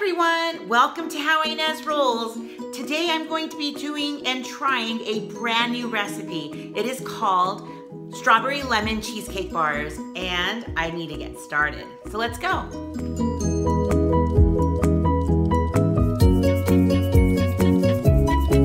everyone, welcome to How Ines Rolls. Today I'm going to be doing and trying a brand new recipe. It is called Strawberry Lemon Cheesecake Bars, and I need to get started. So let's go.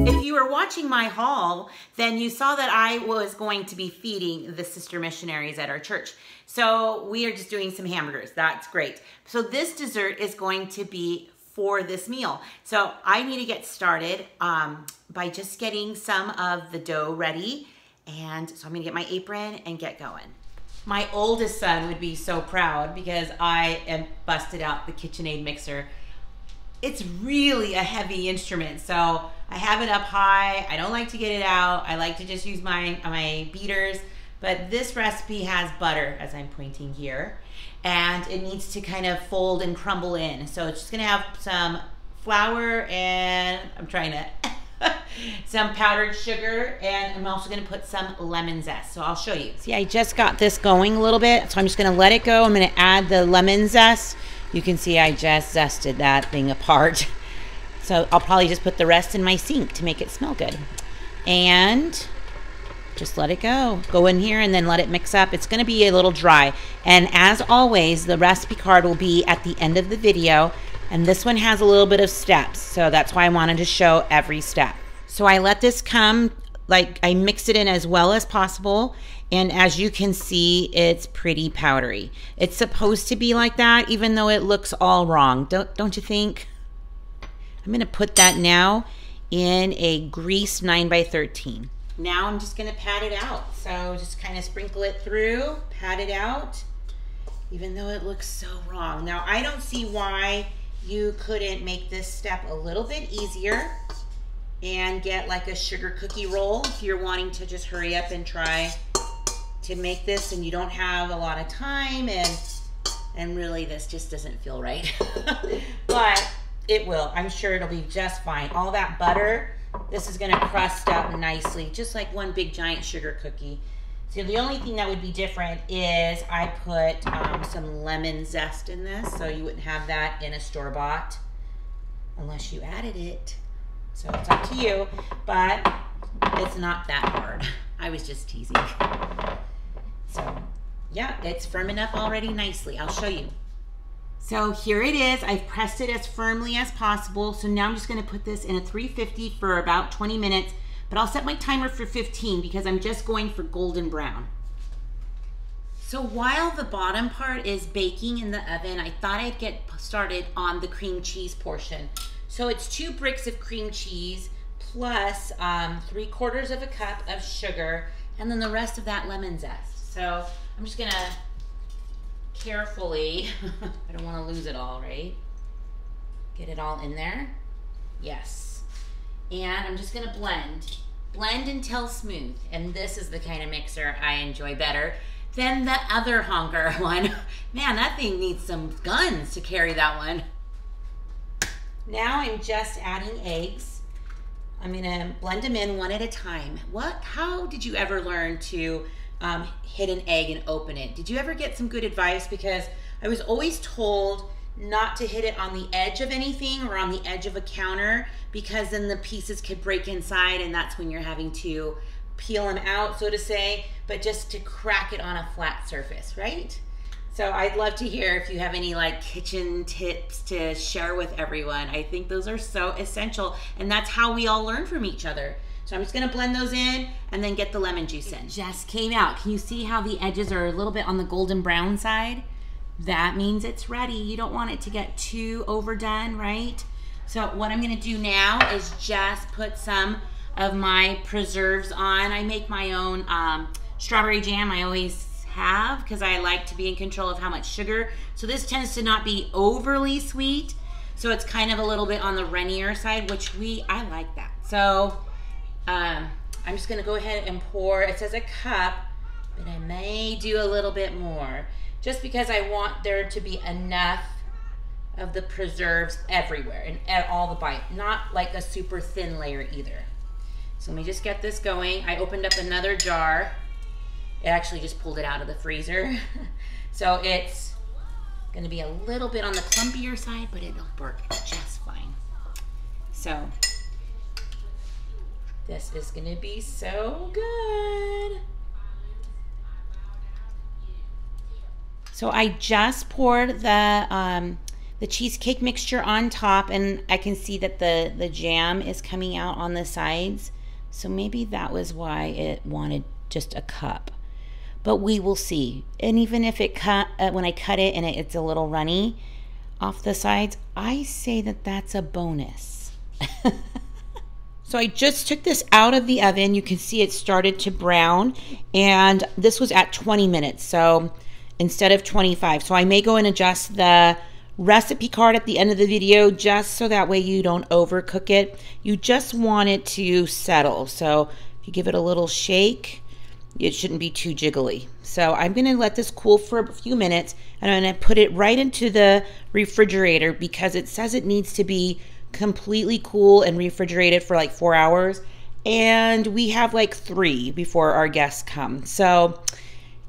If you were watching my haul, then you saw that I was going to be feeding the sister missionaries at our church. So we are just doing some hamburgers. That's great. So this dessert is going to be for this meal. So I need to get started by just getting some of the dough ready. And so I'm gonna get my apron and get going. My oldest son would be so proud because I am busted out the KitchenAid mixer. It's really a heavy instrument, so I have it up high. I don't like to get it out. I like to just use my beaters. But this recipe has butter, as I'm pointing here, and it needs to kind of fold and crumble in. So it's just gonna have some flour and I'm trying to, some powdered sugar, and I'm also gonna put some lemon zest. So I'll show you. See, I just got this going a little bit, so I'm just gonna let it go. I'm gonna add the lemon zest. You can see I just zested that thing apart. So I'll probably just put the rest in my sink to make it smell good. And just let it go. Go in here and then let it mix up. It's gonna be a little dry. And as always, the recipe card will be at the end of the video. And this one has a little bit of steps. So that's why I wanted to show every step. So I let this come, like I mixed it in as well as possible. And as you can see, it's pretty powdery. It's supposed to be like that, even though it looks all wrong. Don't you think? I'm gonna put that now in a greased 9x13. Now I'm just gonna pat it out. So just kind of sprinkle it through, pat it out, even though it looks so wrong. Now I don't see why you couldn't make this step a little bit easier and get like a sugar cookie roll if you're wanting to just hurry up and try to make this and you don't have a lot of time and really this just doesn't feel right. But it will. I'm sure it'll be just fine. All that butter, this is gonna crust up nicely, just like one big giant sugar cookie. So the only thing that would be different is I put some lemon zest in this, so you wouldn't have that in a store-bought unless you added it. So it's up to you, but it's not that hard. I was just teasing. So yeah, it's firming up already nicely. I'll show you. So here it is. I've pressed it as firmly as possible. So now I'm just gonna put this in a 350 for about 20 minutes, but I'll set my timer for 15 because I'm just going for golden brown. So while the bottom part is baking in the oven, I thought I'd get started on the cream cheese portion. So it's 2 bricks of cream cheese plus 3/4 of a cup of sugar, and then the rest of that lemon zest. So I'm just gonna carefully, I don't want to lose it all, right? Get it all in there. Yes. And I'm just going to blend until smooth. And this is the kind of mixer I enjoy better than the other honker one. Man, that thing needs some guns to carry that one. Now I'm just adding eggs. I'm going to blend them in one at a time. How did you ever learn to hit an egg and open it? Did you ever get some good advice? Because I was always told not to hit it on the edge of anything or on the edge of a counter, because then the pieces could break inside and that's when you're having to peel them out, so to say, but just to crack it on a flat surface, right? So I'd love to hear if you have any like kitchen tips to share with everyone. I think those are so essential, and that's how we all learn from each other. So I'm just gonna blend those in and then get the lemon juice in. It just came out. Can you see how the edges are a little bit on the golden brown side? That means it's ready. You don't want it to get too overdone, right? So what I'm gonna do now is just put some of my preserves on. I make my own strawberry jam. I always have, because I like to be in control of how much sugar. So this tends to not be overly sweet. So it's kind of a little bit on the runnier side, which I like that. So I'm just gonna go ahead and pour. It says a cup, but I may do a little bit more just because I want there to be enough of the preserves everywhere and at all the bite, not like a super thin layer either. So let me just get this going. I opened up another jar. It actually just pulled it out of the freezer. So it's Gonna be a little bit on the clumpier side, but it'll work just fine. So this is gonna be so good. So I just poured the cheesecake mixture on top, and I can see that the jam is coming out on the sides. So maybe that was why it wanted just a cup. But we will see. And even if it when I cut it and it's a little runny off the sides, I say that that's a bonus. So I just took this out of the oven. You can see it started to brown, and this was at 20 minutes. So instead of 25. So I may go and adjust the recipe card at the end of the video just so that way you don't overcook it. You just want it to settle. So if you give it a little shake, it shouldn't be too jiggly. So I'm going to let this cool for a few minutes, and I'm going to put it right into the refrigerator because it says it needs to be completely cool and refrigerated for like 4 hours. And we have like 3 before our guests come. So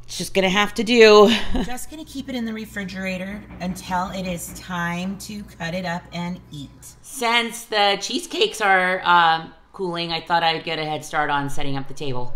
it's just gonna have to do. Just gonna keep it in the refrigerator until it is time to cut it up and eat. Since the cheesecakes are cooling, I thought I'd get a head start on setting up the table.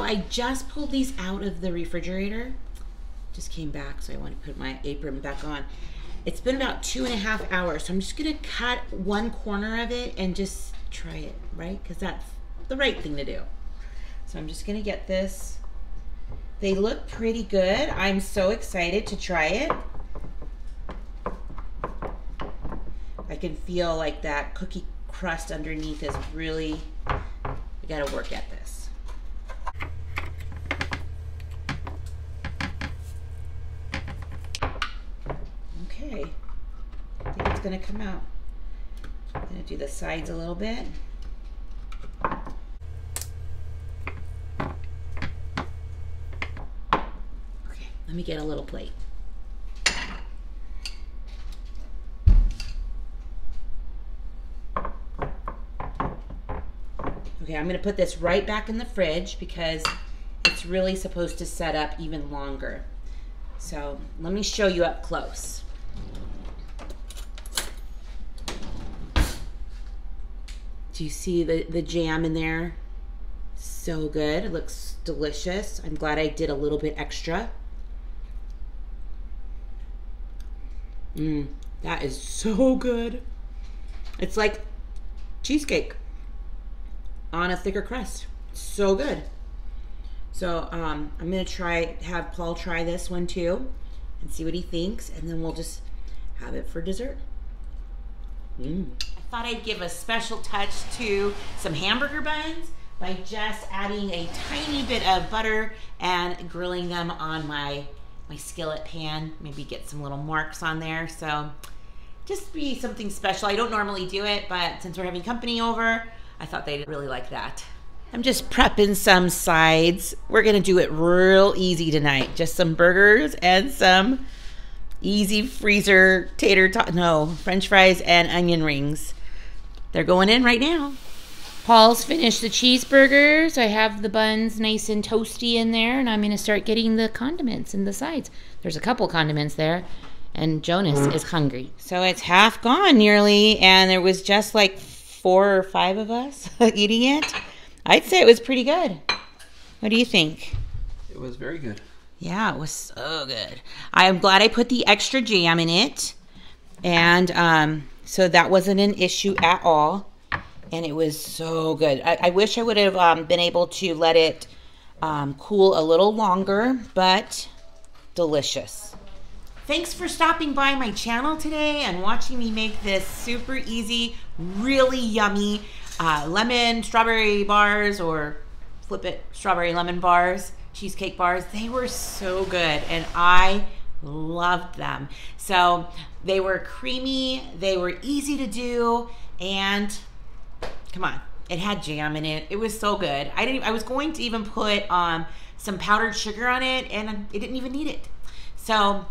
I just pulled these out of the refrigerator. Just came back, so I want to put my apron back on. It's been about 2.5 hours, so I'm just gonna cut one corner of it and just try it, right? Because that's the right thing to do. So I'm just gonna get this. They look pretty good. I'm so excited to try it. I can feel like that cookie crust underneath is really, I gotta work at this. Okay, I think it's gonna come out. I'm gonna do the sides a little bit. Okay, let me get a little plate. Okay, I'm gonna put this right back in the fridge because it's really supposed to set up even longer. So let me show you up close. Do you see the jam in there? So good. It looks delicious. I'm glad I did a little bit extra. That is so good. It's like cheesecake on a thicker crust. So good. So I'm gonna have Paul try this one too and see what he thinks, and then we'll just have it for dessert. I thought I'd give a special touch to some hamburger buns by just adding a tiny bit of butter and grilling them on my skillet pan. Maybe get some little marks on there. So just be something special. I don't normally do it, but since we're having company over, I thought they'd really like that. I'm just prepping some sides. We're gonna do it real easy tonight. Just some burgers and some easy freezer French fries and onion rings. They're going in right now. Paul's finished the cheeseburgers. I have the buns nice and toasty in there, and I'm gonna start getting the condiments in the sides. There's a couple condiments there, and Jonas is hungry. So it's half gone nearly, and there was just like 4 or 5 of us eating it. I'd say it was pretty good. What do you think? It was very good. Yeah, it was so good. I'm glad I put the extra jam in it. And so that wasn't an issue at all. And it was so good. I wish I would have been able to let it cool a little longer, but delicious. Thanks for stopping by my channel today and watching me make this super easy, really yummy lemon strawberry bars, or flip it, strawberry lemon bars, cheesecake bars. They were so good and I loved them. So they were creamy, they were easy to do, and come on, it had jam in it. It was so good. I was going to even put some powdered sugar on it, and it didn't even need it. So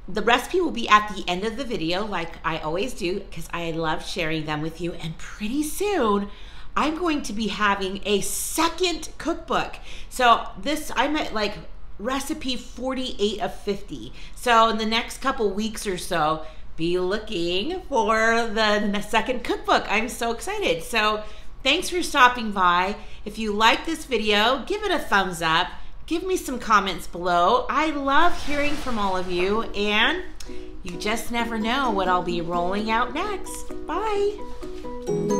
the recipe will be at the end of the video, like I always do, because I love sharing them with you. And pretty soon, I'm going to be having a second cookbook. So I'm at like recipe 48 of 50. So in the next couple weeks or so, be looking for the second cookbook. I'm so excited. So thanks for stopping by. If you like this video, give it a thumbs up. Give me some comments below. I love hearing from all of you, and you just never know what I'll be rolling out next. Bye.